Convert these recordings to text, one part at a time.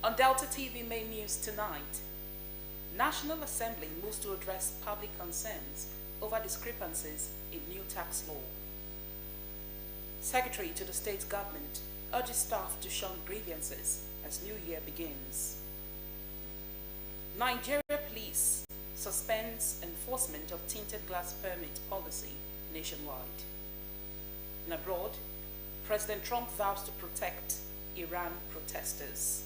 On Delta TV main news tonight, National Assembly moves to address public concerns over discrepancies in new tax law. Secretary to the state government urges staff to shun grievances as new year begins. Nigeria police suspends enforcement of tinted glass permit policy nationwide. And abroad, President Trump vows to protect Iran protesters.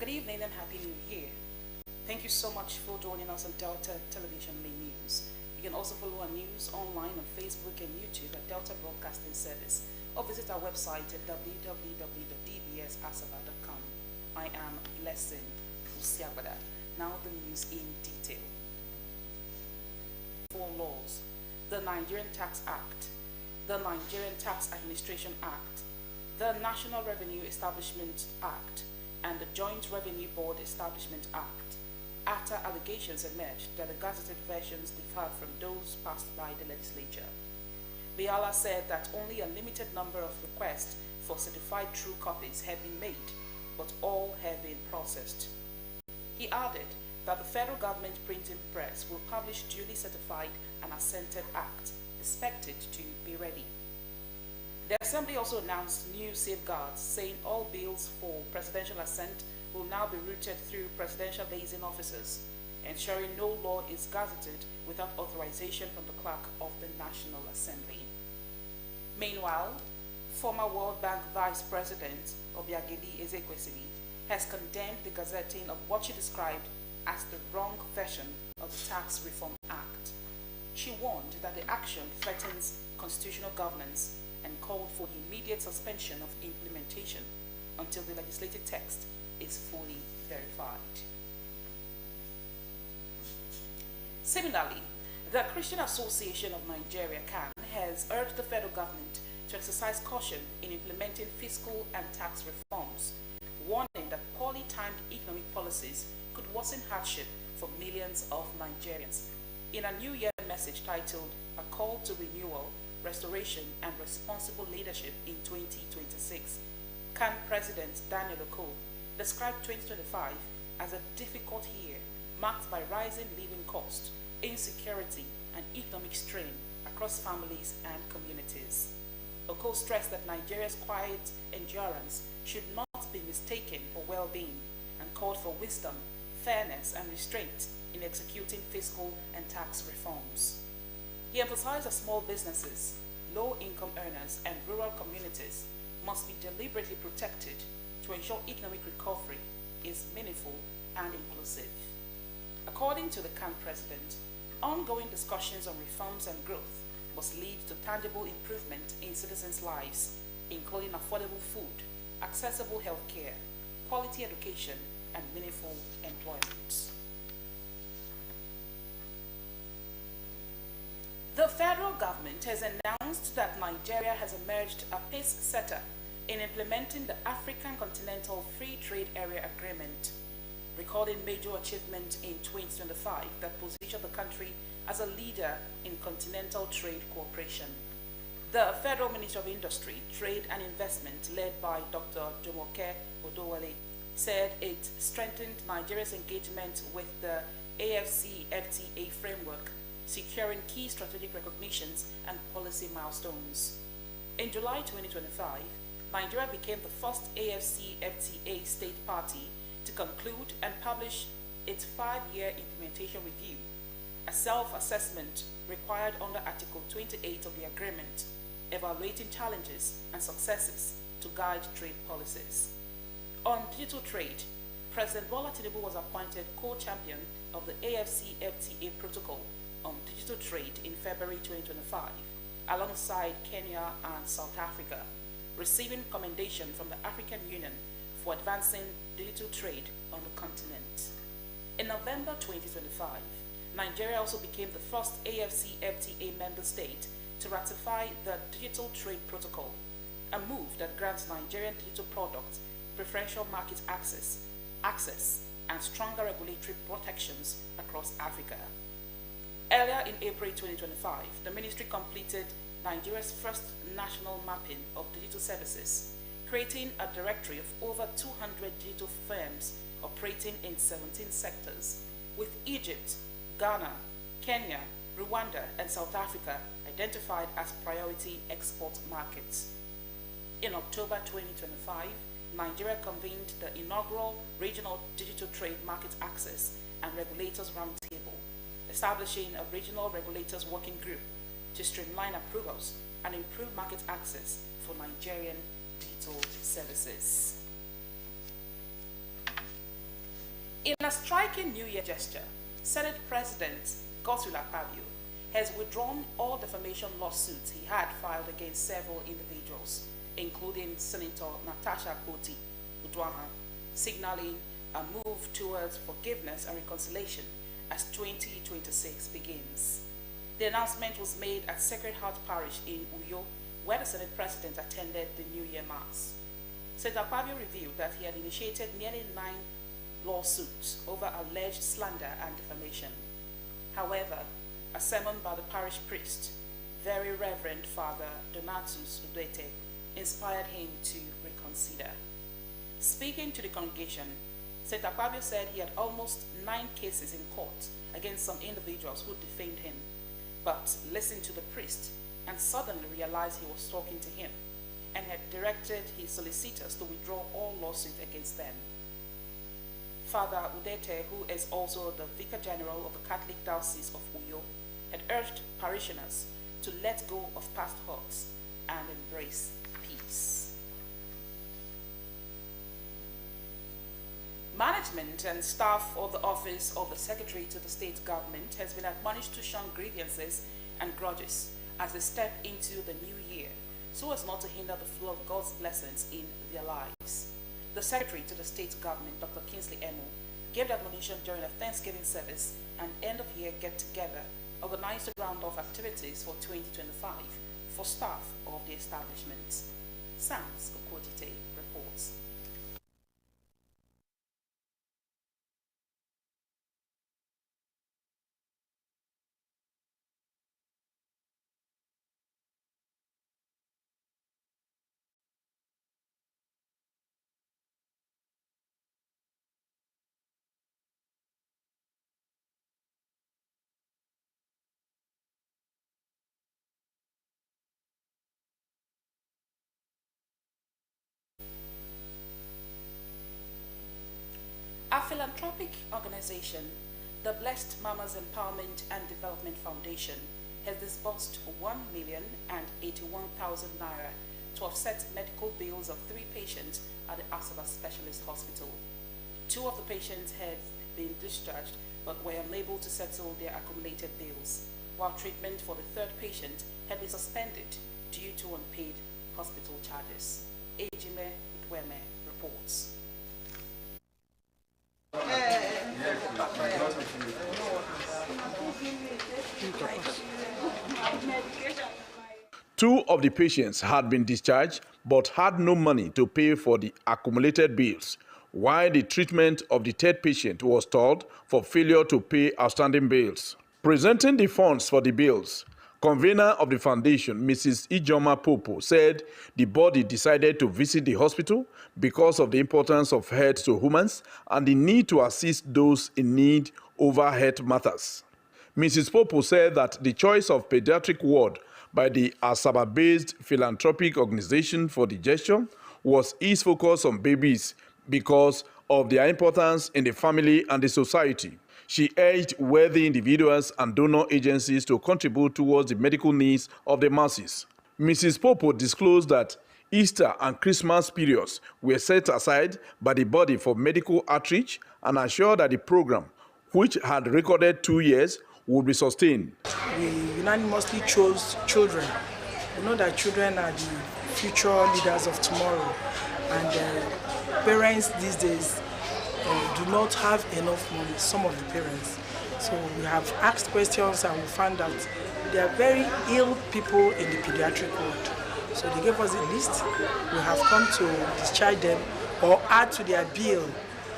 Good evening and Happy New Year. Thank you so much for joining us on Delta Television Main News. You can also follow our news online on Facebook and YouTube at Delta Broadcasting Service or visit our website at www.dbsasaba.com. I am Blessing Usiabada. Now the news in detail. 4 laws: the Nigerian Tax Act, the Nigerian Tax Administration Act, the National Revenue Establishment Act, and the Joint Revenue Board Establishment Act, after allegations emerged that the gazetted versions differed from those passed by the legislature. Biala said that only a limited number of requests for certified true copies have been made, but all have been processed. He added that the federal government printing press will publish duly certified and assented acts, expected to be ready. The Assembly also announced new safeguards, saying all bills for presidential assent will now be routed through presidential liaison officers, ensuring no law is gazetted without authorization from the clerk of the National Assembly. Meanwhile, former World Bank Vice President Obiageli Ezekwesili has condemned the gazetting of what she described as the wrong version of the Tax Reform Act. She warned that the action threatens constitutional governance and called for immediate suspension of implementation until the legislative text is fully verified. Similarly, the Christian Association of Nigeria, CAN, has urged the federal government to exercise caution in implementing fiscal and tax reforms, warning that poorly timed economic policies could worsen hardship for millions of Nigerians. In a New Year message titled A Call to Renewal, Restoration and Responsible Leadership in 2026, CAN President Daniel Oko described 2025 as a difficult year marked by rising living costs, insecurity, and economic strain across families and communities. Oko stressed that Nigeria's quiet endurance should not be mistaken for well-being and called for wisdom, fairness, and restraint in executing fiscal and tax reforms. He emphasized that small businesses, low-income earners, and rural communities must be deliberately protected to ensure economic recovery is meaningful and inclusive. According to the CAN president, ongoing discussions on reforms and growth must lead to tangible improvement in citizens' lives, including affordable food, accessible healthcare, quality education, and meaningful employment. The federal government has announced that Nigeria has emerged a pace setter in implementing the African Continental Free Trade Area Agreement, recording major achievement in 2025 that positioned the country as a leader in continental trade cooperation. The Federal Ministry of Industry, Trade and Investment, led by Dr. Jumoke Odowale, said it strengthened Nigeria's engagement with the AFCFTA framework, securing key strategic recognitions and policy milestones. In July 2025, Nigeria became the first AFCFTA state party to conclude and publish its 5-year implementation review, a self-assessment required under Article 28 of the agreement, evaluating challenges and successes to guide trade policies. On digital trade, President Bola Tinubu was appointed co-champion of the AFCFTA protocol, on digital trade in February 2025, alongside Kenya and South Africa, receiving commendation from the African Union for advancing digital trade on the continent. In November 2025, Nigeria also became the first AFCFTA member state to ratify the Digital Trade Protocol, a move that grants Nigerian digital products preferential market access, and stronger regulatory protections across Africa. Earlier in April 2025, the ministry completed Nigeria's first national mapping of digital services, creating a directory of over 200 digital firms operating in 17 sectors, with Egypt, Ghana, Kenya, Rwanda, and South Africa identified as priority export markets. In October 2025, Nigeria convened the inaugural Regional Digital Trade Market Access and Regulators Roundtable, establishing a regional regulators working group to streamline approvals and improve market access for Nigerian digital services. In a striking New Year gesture, Senate President Godswill Akpabio has withdrawn all defamation lawsuits he had filed against several individuals, including Senator Natasha Akpoti-Uduaghan, signaling a move towards forgiveness and reconciliation as 2026 begins. The announcement was made at Sacred Heart Parish in Uyo, where the Senate President attended the New Year Mass. Senator Akpabio revealed that he had initiated nearly 9 lawsuits over alleged slander and defamation. However, a sermon by the parish priest, Very Reverend Father Donatus Udete, inspired him to reconsider. Speaking to the congregation, Senator Akpabio said he had almost 9 cases in court against some individuals who defamed him, but listened to the priest and suddenly realized he was talking to him and had directed his solicitors to withdraw all lawsuits against them. Father Udete, who is also the Vicar General of the Catholic Diocese of Uyo, had urged parishioners to let go of past hurts and embrace peace. Management and staff of the Office of the Secretary to the State Government has been admonished to shun grievances and grudges as they step into the new year, so as not to hinder the flow of God's blessings in their lives. The Secretary to the State Government, Dr. Kingsley Emo, gave the admonition during a Thanksgiving service and end-of-year get-together organized to round off activities for 2025 for staff of the establishment. Sams Okotite reports. A philanthropic organization, the Blessed Mamas Empowerment and Development Foundation, has disbursed 1,081,000 naira to offset medical bills of 3 patients at the Asaba Specialist Hospital. 2 of the patients have been discharged but were unable to settle their accumulated bills, while treatment for the 3rd patient had been suspended due to unpaid hospital charges. Ejime Udweme reports. Two of the patients had been discharged but had no money to pay for the accumulated bills, while the treatment of the 3rd patient was stalled for failure to pay outstanding bills. Presenting the funds for the bills, convener of the foundation, Mrs. Ijoma Popo, said the body decided to visit the hospital because of the importance of health to humans and the need to assist those in need over health matters. Mrs. Popo said that the choice of pediatric ward by the Asaba-based philanthropic organization for the gesture was its focus on babies because of their importance in the family and the society. She urged worthy individuals and donor agencies to contribute towards the medical needs of the masses. Mrs. Popo disclosed that Easter and Christmas periods were set aside by the body for medical outreach and assured that the program, which had recorded 2 years, would be sustained. We unanimously chose children. We know that children are the future leaders of tomorrow, and parents these days do not have enough money, some of the parents. So we have asked questions and we found that there are very ill people in the pediatric ward. So they gave us a list. We have come to discharge them or add to their bill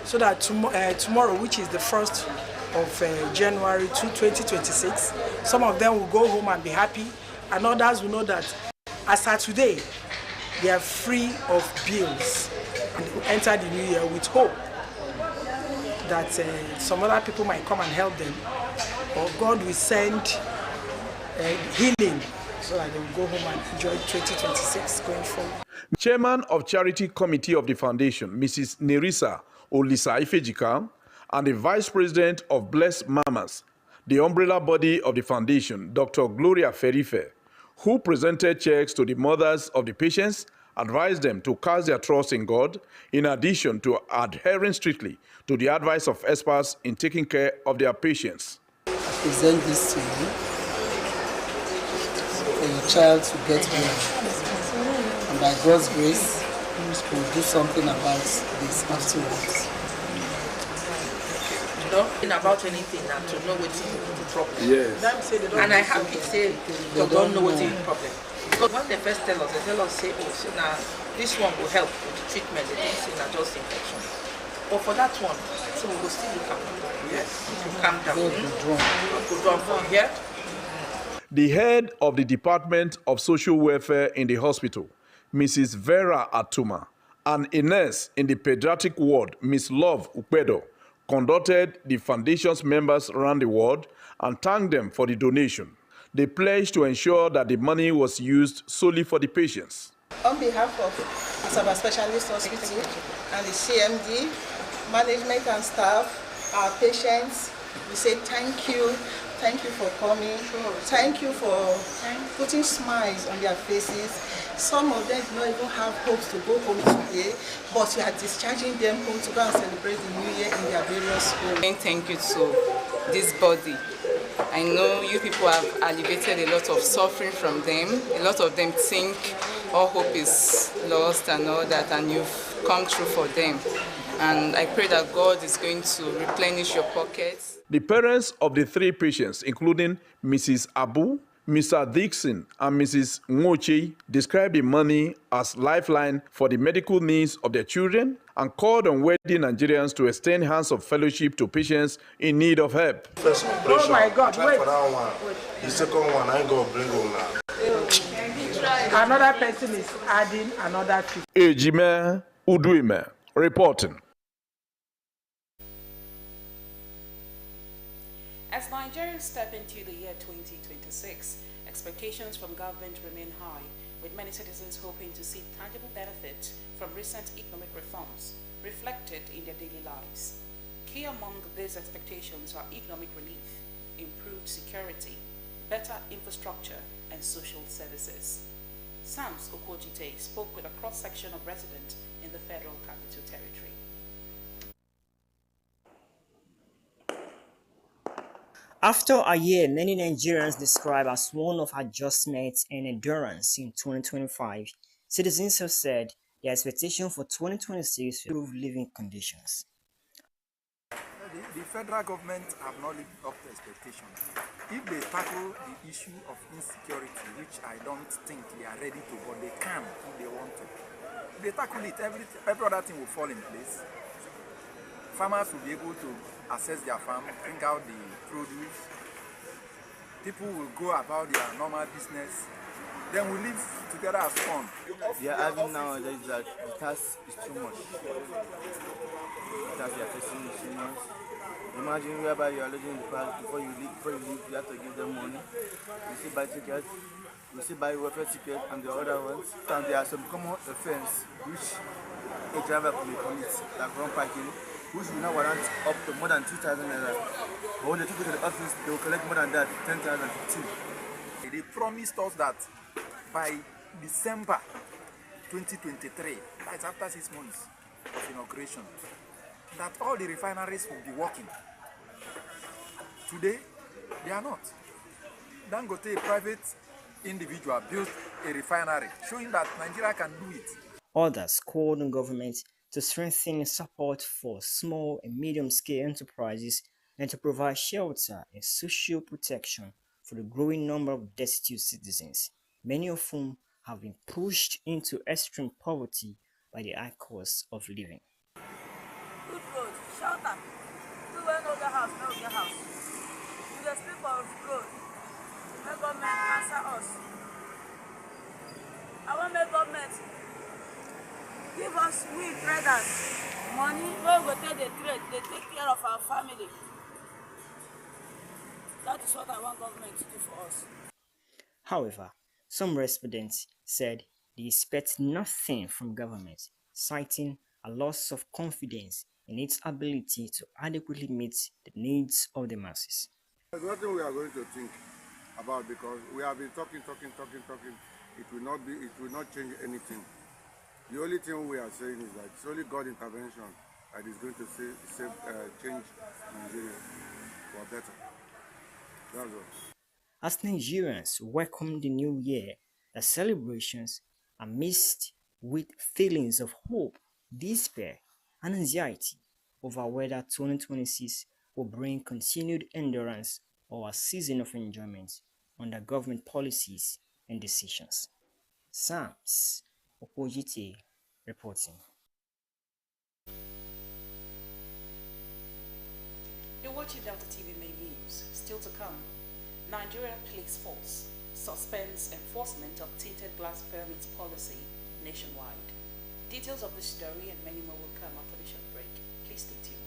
so that tomorrow, which is the 1st of January 2026, some of them will go home and be happy, and others will know that as of today, they are free of bills and they will enter the new year with hope that some other people might come and help them, or God will send healing so that they will go home and enjoy 2026 going forward. Chairman of Charity Committee of the Foundation, Mrs. Nerissa Olisa Ifejika, and the Vice President of Blessed Mamas, the umbrella body of the Foundation, Dr. Gloria Ferife, who presented checks to the mothers of the patients, advised them to cast their trust in God, in addition to adhering strictly to the advice of experts in taking care of their patients. I present this to you for your child to get well, and by God's grace, we'll do something about this afterwards. Nothing about anything now to know what's the problem. Yes. And I have to say they don't know what's the problem. Because when they first tell us, they tell us, say, oh, so now this one will help with the treatment, they think it's not just infection. But for that one, so we will still look at it. Yes. To calm down. Go down from here. The head of the Department of Social Welfare in the hospital, Mrs. Vera Atuma, and a nurse in the pediatric ward, Miss Love Upedo, conducted the foundation's members around the world and thanked them for the donation. They pledged to ensure that the money was used solely for the patients. On behalf of Asaba Specialist Hospital and the CMD, management and staff, our patients, we say thank you. Thank you for coming. Thank you for putting smiles on their faces. Some of them do not even have hopes to go home today, but we are discharging them home to go and celebrate the new year in their various homes. Thank you to this body. I know you people have alleviated a lot of suffering from them. A lot of them think all hope is lost and all that, and you've come through for them. And I pray that God is going to replenish your pockets. The parents of the three patients, including Mrs. Abu, Mr. Dixon, and Mrs. Ngochi, described the money as lifeline for the medical needs of their children and called on wealthy Nigerians to extend hands of fellowship to patients in need of help. First operation, Oh my God, try wait. for that one. The second one, I ain't gonna bring home now. Another person is adding another 50. Ejime Uduime reporting. As Nigerians step into the year 2026, expectations from government remain high, with many citizens hoping to see tangible benefits from recent economic reforms reflected in their daily lives. Key among these expectations are economic relief, improved security, better infrastructure, and social services. Sams Okojite spoke with a cross-section of residents in the Federal Capital Territory. After a year many Nigerians describe as one of adjustment and endurance in 2025, citizens have said their expectation for 2026 will improve living conditions. The federal government have not lived up to expectations. If they tackle the issue of insecurity, which I don't think they are ready to, but they can if they want to. If they tackle it, every other thing will fall in place. Farmers will be able to access their farm, bring out the produce. People will go about their normal business. Then we live together as one. We are having nowadays that the tax is too much. The tax we are facing is too much. Imagine whereby you are lodging in the park, before you leave, you have to give them money. You still buy tickets, you still buy welfare ticket and the other ones. And there are some common offense which a driver could commit, like wrong parking, which will now warrant up to more than 2,000 naira. But when they take it to the office, they will collect more than that, 10,000, 15. They promised us that by December 2023, that's after 6 months of inauguration, that all the refineries will be working. Today, They are not. Dangote, a private individual, built a refinery, showing that Nigeria can do it. Others called on government to strengthen support for small and medium-scale enterprises and to provide shelter and social protection for the growing number of destitute citizens, many of whom have been pushed into extreme poverty by the high cost of living. Good road, shelter. We will know the house, know the house. We will speak of road. May government answer us. I want my government give us, we traders, money. When we take the trade, they take care of our family. That is what I want government to do for us. However, some respondents said they expect nothing from government, citing a loss of confidence in its ability to adequately meet the needs of the masses. There's nothing we are going to think about because we have been talking. It will not change anything. The only thing we are saying is that it's only God intervention that is going to change Nigeria for better. That's all. As Nigerians welcome the new year, the celebrations are mixed with feelings of hope, despair, and anxiety over whether 2026 will bring continued endurance or a season of enjoyment under government policies and decisions. Sams Opojite reporting. You're watching Delta TV Main News. Still to come, Nigeria Police Force suspends enforcement of tinted glass permits policy nationwide. Details of this story and many more will come after the short break. Please stay tuned.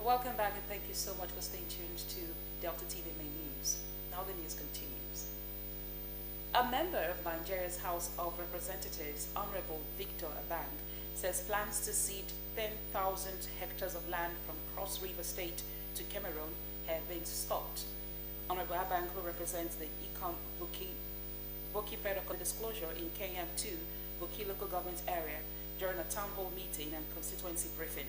Welcome back and thank you so much for staying tuned to Delta TV Main News. Now the news continues. A member of Nigeria's House of Representatives, Honorable Victor Abang, says plans to cede 10,000 hectares of land from Cross River State to Cameroon have been stopped. Honorable Abang, who represents the Ikon Boki Federal Disclosure in Kenya 2 Boki local government area during a town hall meeting and constituency briefing.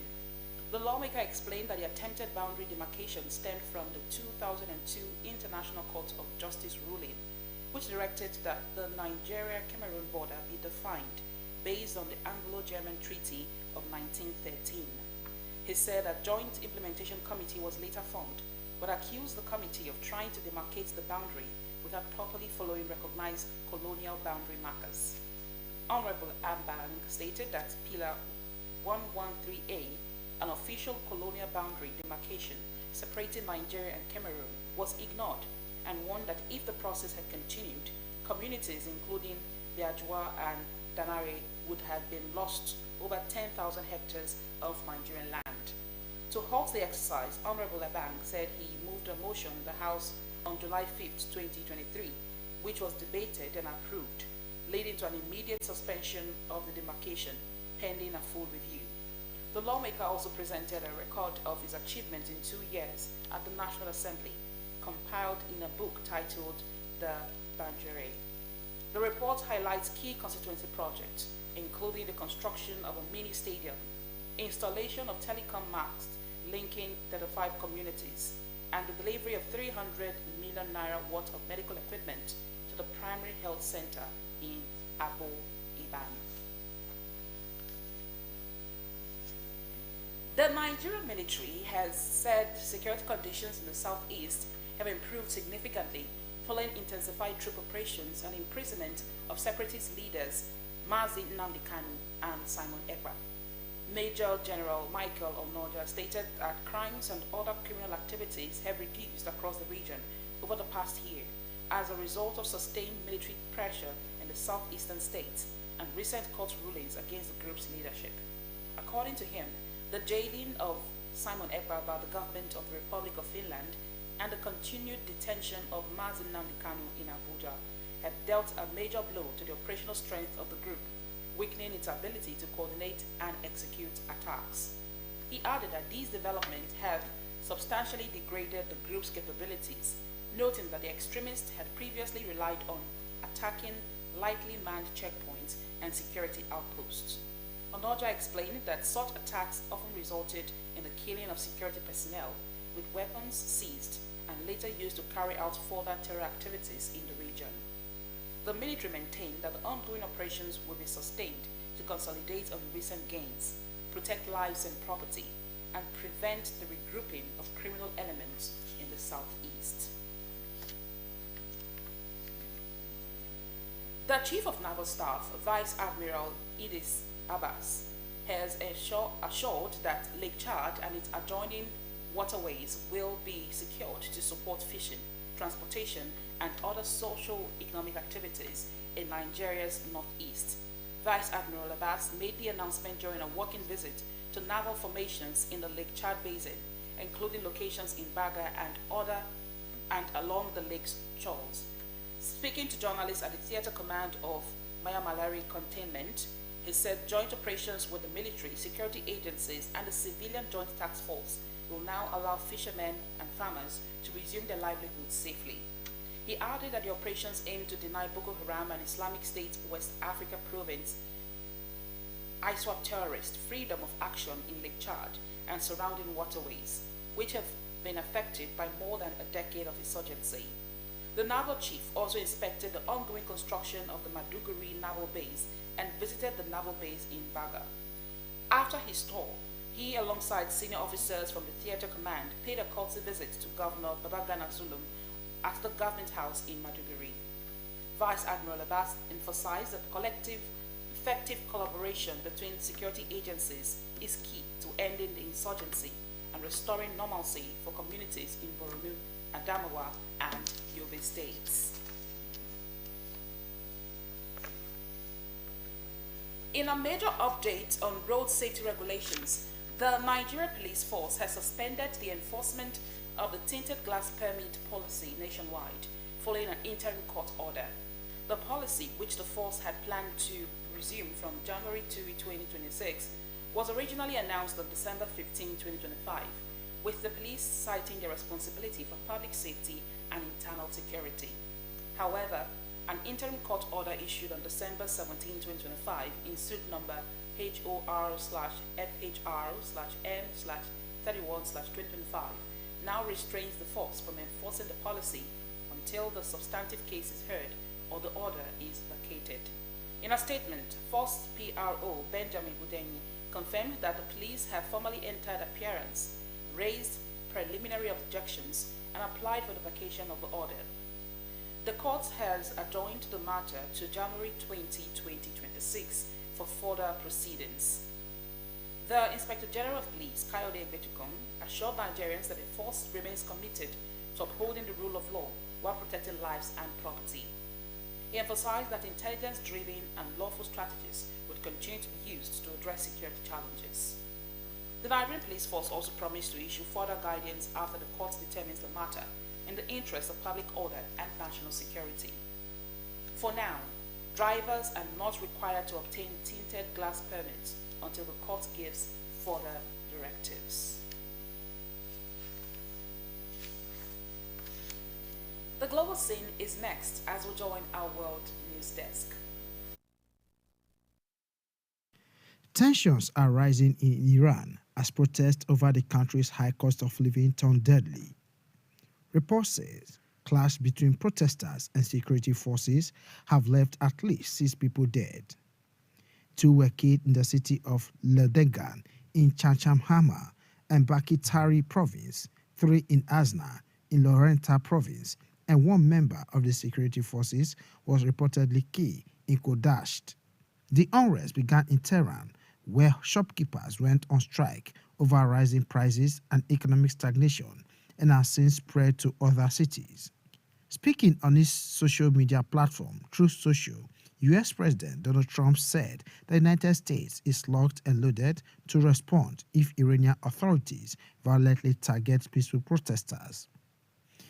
The lawmaker explained that the attempted boundary demarcation stemmed from the 2002 International Court of Justice ruling, which directed that the Nigeria-Cameroon border be defined based on the Anglo-German Treaty of 1913. He said a joint implementation committee was later formed, but accused the committee of trying to demarcate the boundary without properly following recognized colonial boundary markers. Honorable Abang stated that Pillar 113A, an official colonial boundary demarcation separating Nigeria and Cameroon, was ignored, and warned that if the process had continued, communities including Biajwa and Danare would have been lost over 10,000 hectares of Nigerian land. To halt the exercise, Honorable Abang said he moved a motion in the House on July 5th, 2023, which was debated and approved, leading to an immediate suspension of the demarcation pending a full review. The lawmaker also presented a record of his achievements in 2 years at the National Assembly, compiled in a book titled The Banjere. The report highlights key constituency projects, including the construction of a mini stadium, installation of telecom masts linking 35 communities, and the delivery of 300 million naira worth of medical equipment to the primary health center in Abo Iban. The Nigerian military has said security conditions in the southeast have improved significantly following intensified troop operations and imprisonment of separatist leaders Mazi Nnamdi Kanu and Simon Ekpa. Major General Michael Onoja stated that crimes and other criminal activities have reduced across the region over the past year as a result of sustained military pressure in the southeastern states and recent court rulings against the group's leadership. According to him, the jailing of Simon Ekpa by the government of the Republic of Finland and the continued detention of Mazin Nnamdi Kanu in Abuja have dealt a major blow to the operational strength of the group, weakening its ability to coordinate and execute attacks. He added that these developments have substantially degraded the group's capabilities, noting that the extremists had previously relied on attacking lightly manned checkpoints and security outposts. Onoja explained that such attacks often resulted in the killing of security personnel, with weapons seized and later used to carry out further terror activities in the region. The military maintained that the ongoing operations will be sustained to consolidate on recent gains, protect lives and property, and prevent the regrouping of criminal elements in the southeast. The Chief of Naval Staff, Vice Admiral Idris Abbas, has assured that Lake Chad and its adjoining waterways will be secured to support fishing, transportation, and other socio-economic activities in Nigeria's northeast. Vice Admiral Abbas made the announcement during a working visit to naval formations in the Lake Chad Basin, including locations in Baga and along the lake's shores. Speaking to journalists at the Theater Command of Maya Malari Containment, he said joint operations with the military, security agencies, and the Civilian Joint Task Force will now allow fishermen and farmers to resume their livelihoods safely. He added that the operations aim to deny Boko Haram and Islamic State West Africa Province ISWAP terrorists freedom of action in Lake Chad and surrounding waterways, which have been affected by more than a decade of insurgency. The naval chief also inspected the ongoing construction of the Maduguri Naval Base and visited the naval base in Baga. After his tour, he, alongside senior officers from the Theater Command, paid a courtesy visit to Governor Babagana Zulum at the Government House in Maduguri. Vice Admiral Abbas emphasized that collective, effective collaboration between security agencies is key to ending the insurgency and restoring normalcy for communities in Borno, Adamawa, and Yobe states. In a major update on road safety regulations, the Nigeria Police Force has suspended the enforcement of the tinted glass permit policy nationwide following an interim court order. The policy, which the force had planned to resume from January 2, 2026, was originally announced on December 15, 2025, with the police citing their responsibility for public safety and internal security. However, an interim court order issued on December 17, 2025 in suit number HOR/FHR/M/31/2025 now restrains the force from enforcing the policy until the substantive case is heard or the order is vacated. In a statement, Force PRO Benjamin Budenyi confirmed that the police have formally entered appearance, raised preliminary objections, and applied for the vacation of the order. The court has adjourned the matter to January 20, 2026 for further proceedings. The Inspector General of Police, Kayode Egbetokun, assured Nigerians that the force remains committed to upholding the rule of law while protecting lives and property. He emphasized that intelligence-driven and lawful strategies would continue to be used to address security challenges. The Nigerian Police Force also promised to issue further guidance after the court determines the matter in the interest of public order and national security. For now, drivers are not required to obtain tinted glass permits until the court gives further directives. The global scene is next as we join our World News Desk. Tensions are rising in Iran as protests over the country's high cost of living turn deadly. Reports say clash between protesters and security forces have left at least 6 people dead. 2 were killed in the city of Ledegan in Chachamhama and Bakitari province, 3 in Azna in Lorenta province, and 1 member of the security forces was reportedly killed in Kodasht. The unrest began in Tehran, where shopkeepers went on strike over rising prices and economic stagnation and has since spread to other cities. Speaking on his social media platform, Truth Social, US President Donald Trump said the United States is locked and loaded to respond if Iranian authorities violently target peaceful protesters.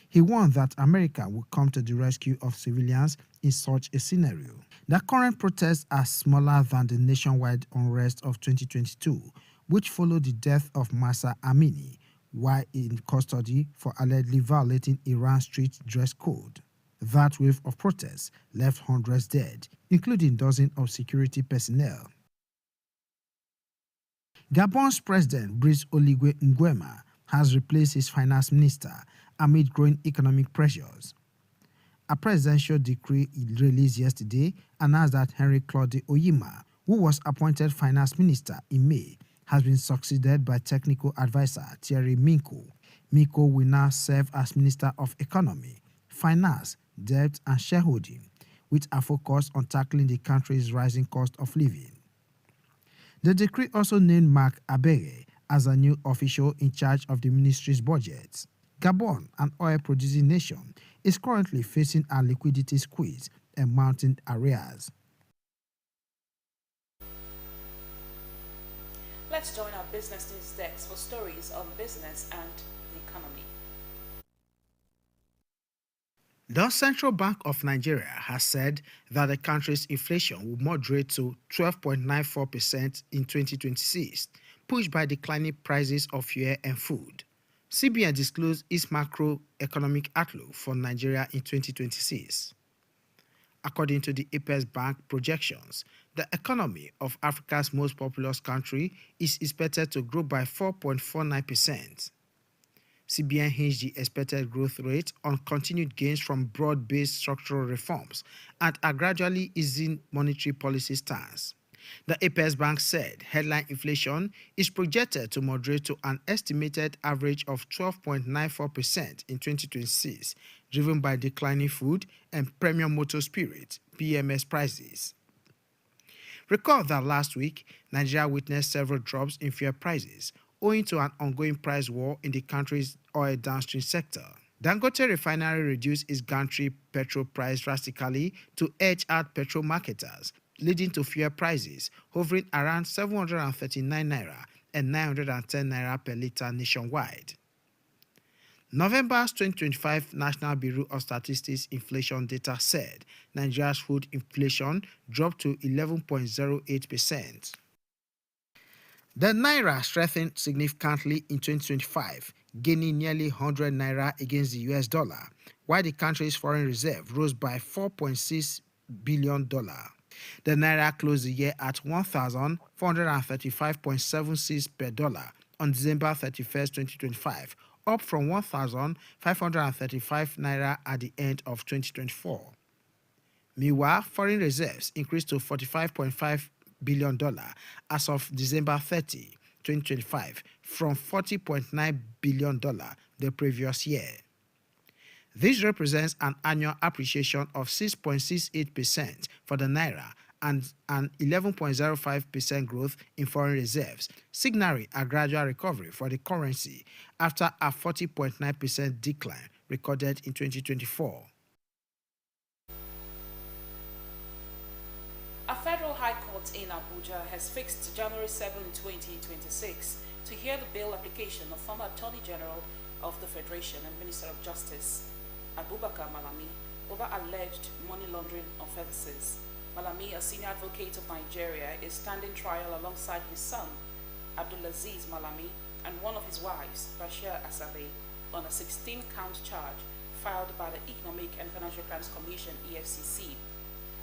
He warned that America will come to the rescue of civilians in such a scenario. The current protests are smaller than the nationwide unrest of 2022, which followed the death of Mahsa Amini while in custody for allegedly violating Iran's strict dress code. That wave of protests left hundreds dead, including dozens of security personnel. Gabon's President Brice Oligui Nguema has replaced his finance minister amid growing economic pressures. A presidential decree released yesterday announced that Henry Claude Oyima, who was appointed finance minister in May, has been succeeded by technical advisor Thierry Minko. Minko will now serve as Minister of Economy, Finance, Debt and Shareholding, with a focus on tackling the country's rising cost of living. The decree also named Marc Abere as a new official in charge of the ministry's budget. Gabon, an oil-producing nation, is currently facing a liquidity squeeze and mounting arrears. Let's join our business news desk for stories on business and the economy. The Central Bank of Nigeria has said that the country's inflation will moderate to 12.94% in 2026, pushed by declining prices of fuel and food. CBN disclosed its macroeconomic outlook for Nigeria in 2026. According to the Apex Bank projections, the economy of Africa's most populous country is expected to grow by 4.49%. CBN hinged the expected growth rate on continued gains from broad-based structural reforms and a gradually easing monetary policy stance. The Apex Bank said headline inflation is projected to moderate to an estimated average of 12.94% in 2026, driven by declining food and premium motor spirit (PMS) prices. Recall that last week, Nigeria witnessed several drops in fuel prices owing to an ongoing price war in the country's oil downstream sector. Dangote Refinery reduced its gantry petrol price drastically to edge out petrol marketers, leading to fuel prices hovering around 739 naira and 910 naira per litre nationwide. November's 2025 National Bureau of Statistics inflation data said Nigeria's food inflation dropped to 11.08%. The naira strengthened significantly in 2025, gaining nearly 100 naira against the US dollar, while the country's foreign reserve rose by $4.6 billion. The naira closed the year at 1,435.76 per dollar on December 31, 2025, up from 1,535 naira at the end of 2024. Meanwhile, foreign reserves increased to $45.5 billion as of December 30, 2025, from $40.9 billion the previous year. This represents an annual appreciation of 6.68% for the naira and an 11.05% growth in foreign reserves, signaling a gradual recovery for the currency after a 40.9% decline recorded in 2024. A federal high court in Abuja has fixed January 7, 2026 to hear the bail application of former Attorney General of the Federation and Minister of Justice, Abubakar Malami, over alleged money laundering offences. Malami, a senior advocate of Nigeria, is standing trial alongside his son, Abdulaziz Malami, and one of his wives, Bashir Asabe, on a 16-count charge filed by the Economic and Financial Crimes Commission, EFCC.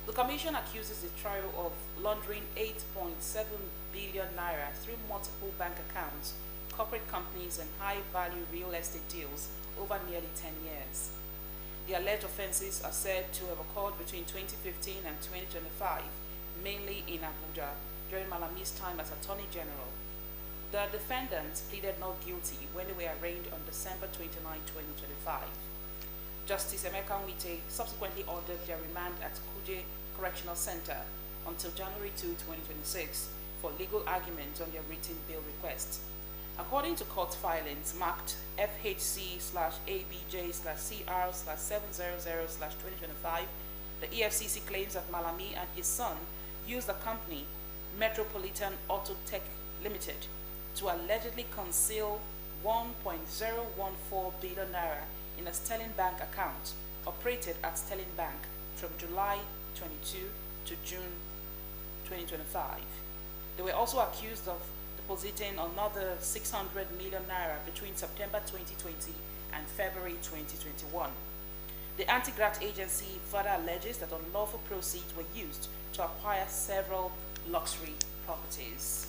The commission accuses the trio of laundering 8.7 billion naira through multiple bank accounts, corporate companies, and high-value real estate deals over nearly 10 years. The alleged offences are said to have occurred between 2015 and 2025, mainly in Abuja, during Malami's time as Attorney General. The defendants pleaded not guilty when they were arraigned on December 29, 2025. Justice Emeka Nwite subsequently ordered their remand at Kuje Correctional Center until January 2, 2026 for legal argument on their written bail request. According to court filings marked FHC/ABJ/CR/700/2025, the EFCC claims that Malami and his son used the company Metropolitan Auto Tech Limited to allegedly conceal 1.014 billion naira in a Sterling Bank account operated at Sterling Bank from July 22 to June 2025. They were also accused of depositing another 600 million naira between September 2020 and February 2021. The anti-graft agency further alleges that unlawful proceeds were used to acquire several luxury properties.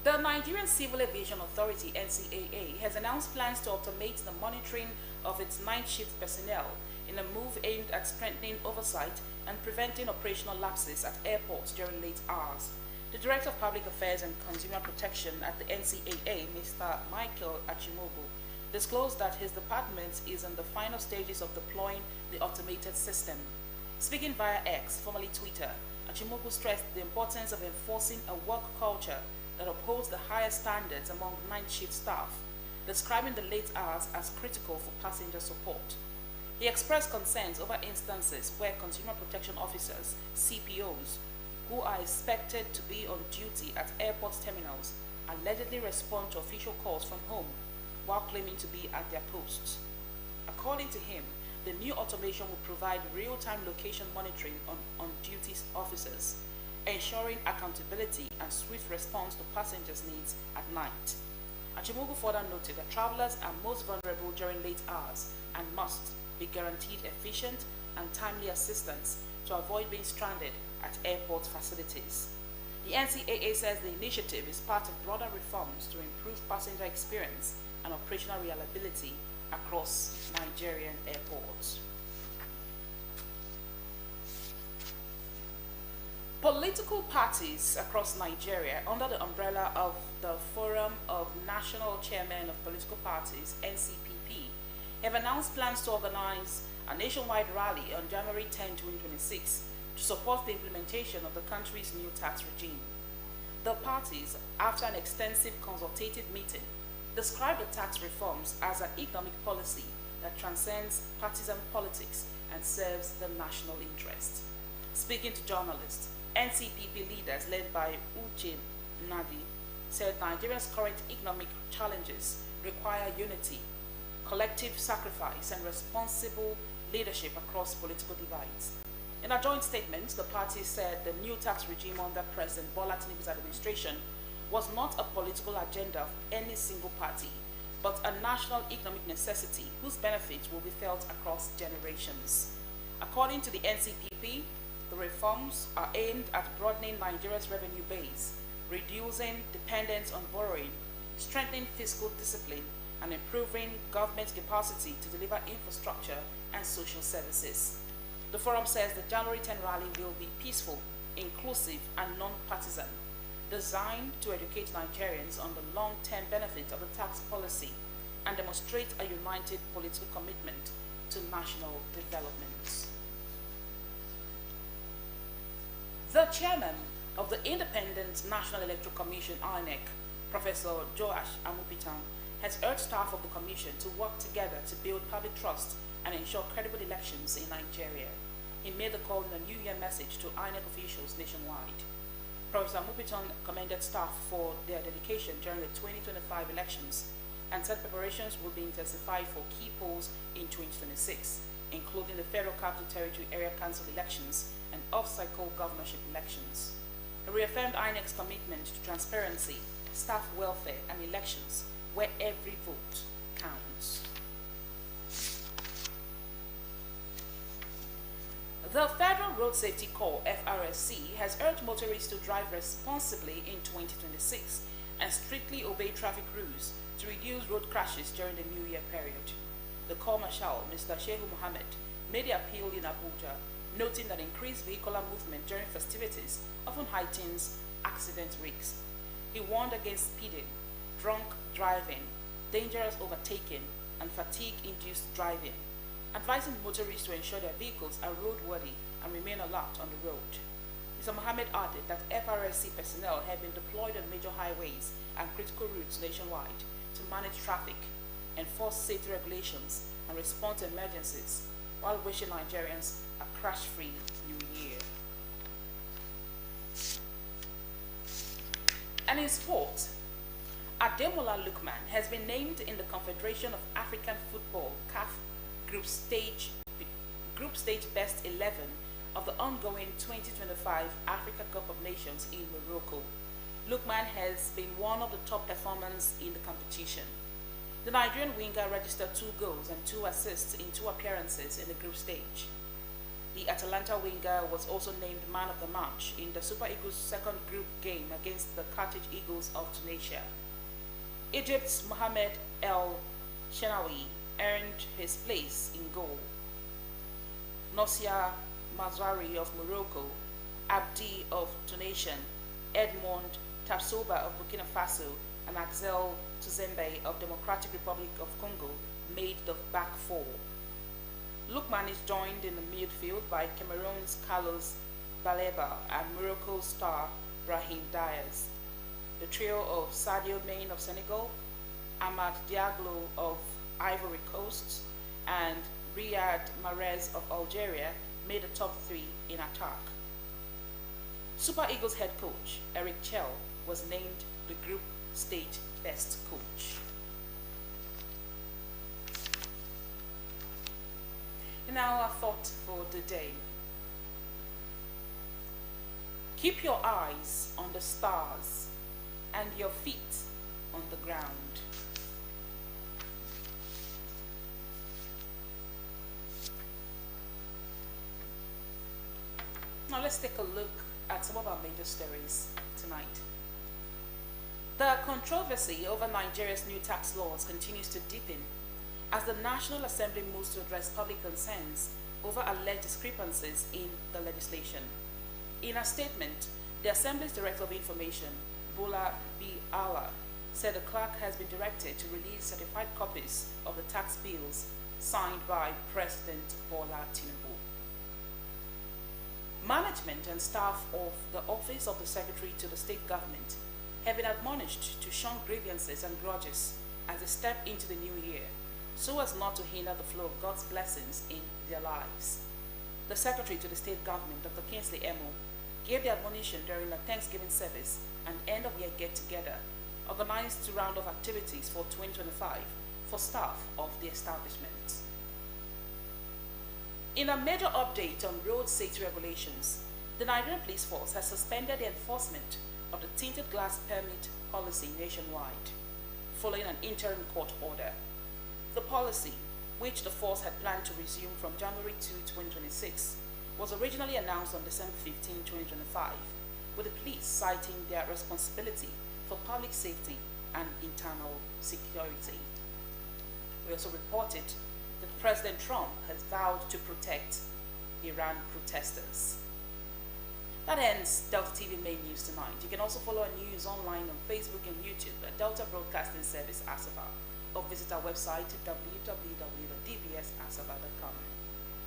The Nigerian Civil Aviation Authority, NCAA, has announced plans to automate the monitoring of its night shift personnel in a move aimed at strengthening oversight and preventing operational lapses at airports during late hours. The Director of Public Affairs and Consumer Protection at the NCAA, Mr. Michael Achimogo, disclosed that his department is in the final stages of deploying the automated system. Speaking via X, formerly Twitter, Achimogo stressed the importance of enforcing a work culture that upholds the highest standards among night shift staff, describing the late hours as critical for passenger support. He expressed concerns over instances where consumer protection officers, CPOs, who are expected to be on duty at airport terminals, allegedly respond to official calls from home while claiming to be at their posts. According to him, the new automation will provide real-time location monitoring on duty officers, ensuring accountability and swift response to passengers' needs at night. Achimogo further noted that travelers are most vulnerable during late hours and must be guaranteed efficient and timely assistance to avoid being stranded at airport facilities. The NCAA says the initiative is part of broader reforms to improve passenger experience and operational reliability across Nigerian airports. Political parties across Nigeria under the umbrella of the Forum of National Chairmen of Political Parties, NCPP, have announced plans to organize a nationwide rally on January 10, 2026 to support the implementation of the country's new tax regime. The parties, after an extensive consultative meeting, described the tax reforms as an economic policy that transcends partisan politics and serves the national interest. Speaking to journalists, NCPP leaders led by Uche Nadi said Nigeria's current economic challenges require unity, collective sacrifice, and responsible leadership across political divides. In a joint statement, the parties said the new tax regime under President Bola Tinubu's administration was not a political agenda of any single party, but a national economic necessity whose benefits will be felt across generations. According to the NCPP, the reforms are aimed at broadening Nigeria's revenue base, reducing dependence on borrowing, strengthening fiscal discipline, and improving government's capacity to deliver infrastructure and social services. The forum says the January 10 rally will be peaceful, inclusive, and non-partisan, designed to educate Nigerians on the long-term benefits of the tax policy and demonstrate a united political commitment to national development. The chairman of the Independent National Electoral Commission, INEC, Professor Joash Amupitan, has urged staff of the commission to work together to build public trust and ensure credible elections in Nigeria. He made the call in a New Year message to INEC officials nationwide. Professor Amupitan commended staff for their dedication during the 2025 elections and said preparations will be intensified for key polls in 2026, including the Federal Capital Territory Area Council elections and off-cycle governorship elections. He reaffirmed INEC's commitment to transparency, staff welfare, and elections where every vote counts. The Federal Road Safety Corps, FRSC, has urged motorists to drive responsibly in 2026 and strictly obey traffic rules to reduce road crashes during the New Year period. The Corps Marshal, Mr. Shehu Mohammed, made the appeal in Abuja, noting that increased vehicular movement during festivities often heightens accident risks. He warned against speeding, drunk driving, dangerous overtaking, and fatigue-induced driving, advising motorists to ensure their vehicles are roadworthy and remain alert on the road. Mr. Mohammed added that FRSC personnel have been deployed on major highways and critical routes nationwide to manage traffic, enforce safety regulations, and respond to emergencies, while wishing Nigerians a crash-free New Year. And in sport, Ademola Lookman has been named in the Confederation of African Football (CAF) Group Stage Best 11 of the ongoing 2025 Africa Cup of Nations in Morocco. Lookman has been one of the top performers in the competition. The Nigerian winger registered 2 goals and 2 assists in 2 appearances in the group stage. The Atalanta winger was also named man of the match in the Super Eagles' second group game against the Carthage Eagles of Tunisia. Egypt's Mohamed El Shenawi earned his place in goal. Nosia Mazrari of Morocco, Abdi of Tunisia, Edmond Tapsoba of Burkina Faso, and Axel Tuzembe of Democratic Republic of Congo made the back 4. Lookman is joined in the midfield by Cameroon's Carlos Baleba and Morocco's star Brahim Diaz. The trio of Sadio Mane of Senegal, Amad Diallo of Ivory Coast, and Riyad Mahrez of Algeria made the top 3 in attack. Super Eagles head coach Eric Chell was named the group stage best coach. And now our thought for the day. Keep your eyes on the stars and your feet on the ground. Now let's take a look at some of our major stories tonight. The controversy over Nigeria's new tax laws continues to deepen as the National Assembly moves to address public concerns over alleged discrepancies in the legislation. In a statement, the Assembly's Director of Information, Bola B. Allah, said the clerk has been directed to release certified copies of the tax bills signed by President Bola Tinubu. Management and staff of the Office of the Secretary to the State Government have been admonished to shun grievances and grudges as they step into the new year, so as not to hinder the flow of God's blessings in their lives. The Secretary to the State Government, Dr. Kingsley Emo, gave the admonition during a Thanksgiving service and end-of-year get-together organized to round off activities for 2025 for staff of the establishment. In a major update on road safety regulations, the Nigerian Police Force has suspended the enforcement of the tinted glass permit policy nationwide, following an interim court order. The policy, which the force had planned to resume from January 2, 2026, was originally announced on December 15, 2025, with the police citing their responsibility for public safety and internal security. We also reported that President Trump has vowed to protect Iran protesters. That ends Delta TV main news tonight. You can also follow our news online on Facebook and YouTube at Delta Broadcasting Service Asaba, or visit our website at www.dbsasaba.com.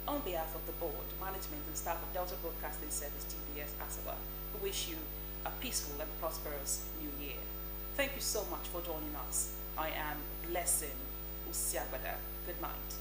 On behalf of the board, management and staff of Delta Broadcasting Service DBS Asaba, we wish you a peaceful and prosperous new year. Thank you so much for joining us. I am Blessing Usiagbada. Good night.